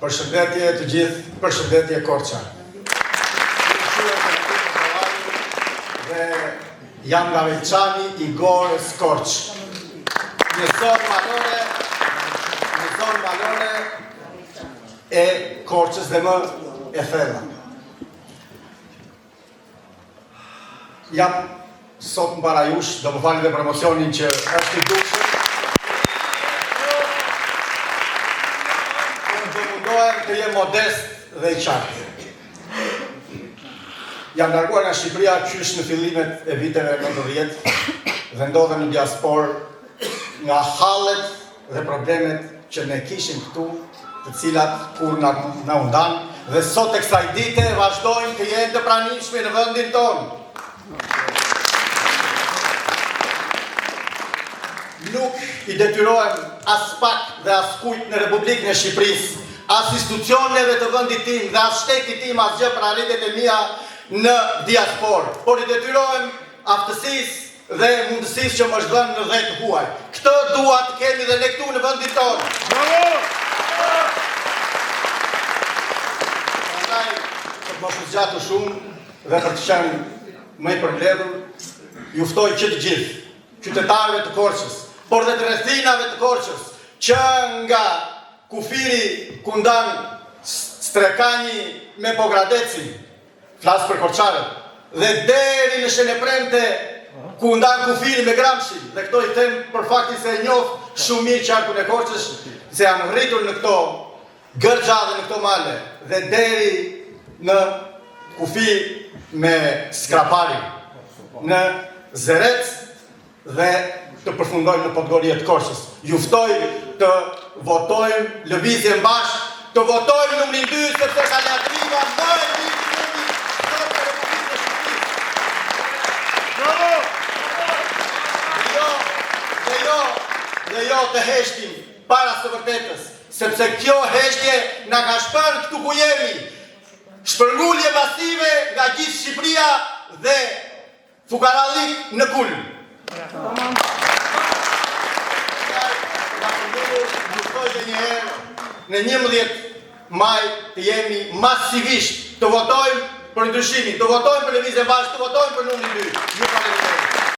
Përshëndetje të gjithë, përshëndetje Korça. Dhe jam nga Veçani i Gorës Korç. Në zonë malore e Korçës dhe më e thella. Jam sot në para jush, do më falni dhe promocionin që është i dukshëm. Do mundohem të jem modest dhe i qartë. Jam larguar nga Shqipëria qysh në fillimet e viteve 90 dhe ndodhem në diasporë nga hallet dhe problemet që ne kishim këtu, të cilat kur na undan, dhe sot e kësaj dite vazhdojnë të jenë të pranishme në vendin tonë. Nuk i detyrohem as pak dhe as kujt në Republikën e Shqipërisë, as institucioneve të vendit tim dhe as shtetit tim as gjë për arritjet e mia në diasporë, por i detyrohem aftësisë dhe mundësisë që më është dhënë në dhjetë huaj. Këtë dua të kemi dhe ne këtu në vendin tonë. Prandaj, për të mos u zgjatur shumë dhe për të qenë më i përmbledhur, ju ftoj që të gjithë qytetarëve të Korçës, por dhe të rrethinave të Korçës, që nga kufiri ku ndan Strekani me Pogradecin, flasë për Korçarët, dhe deri në Shenëpremte ku ndan kufiri me Gramsci, dhe këto i them për faktin se e njoh shumë mirë qarkun e Korçës, se jam rritur në këto gërgja dhe në këto male, dhe deri në kufi me Skrapari, në Zerec dhe të përfundojmë në Podgorje të Korçës. Ju ftoj të votojmë lëvizjen bashkë, të votojmë numrin 2 sepse ka ladriva më e mirë sot në Republikën e Shqipërisë. Dhe jo të heshtim para së vërtetës, sepse kjo heshtje na ka shpërë këtu ku jemi. Shpërngulje masive nga gjithë Shqipëria dhe fukarallik në kulm. Në 11 maj të jemi masivisht të votojmë për ndryshimin, të votojmë për lëvizjen bashkë, të votojmë për numrin 2. Ju falenderoj.